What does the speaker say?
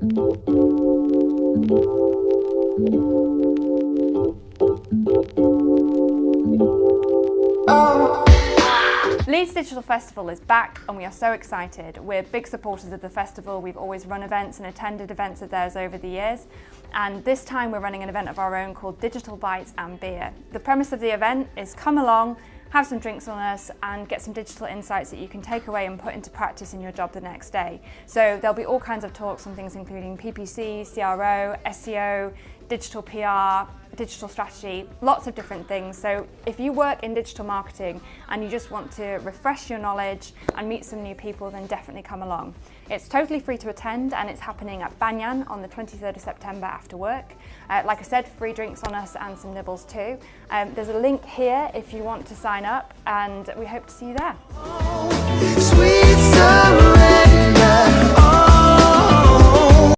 Leeds Digital Festival is back and we are so excited. We're big supporters of the festival. We've always run events and attended events of theirs over the years. And this time we're running an event of our own called Digital Bites and Beer. The premise of the event is come along, have some drinks on us and get some digital insights that you can take away and put into practice in your job the next day. So there'll be all kinds of talks on things including PPC, CRO, SEO, digital PR, digital strategy, lots of different things. So if you work in digital marketing and you just want to refresh your knowledge and meet some new people, then definitely come along. It's totally free to attend and it's happening at Banyan on the 23rd of September after work. Like I said, free drinks on us and some nibbles too. There's a link here if you want to sign up and we hope to see you there. Sweet surrender.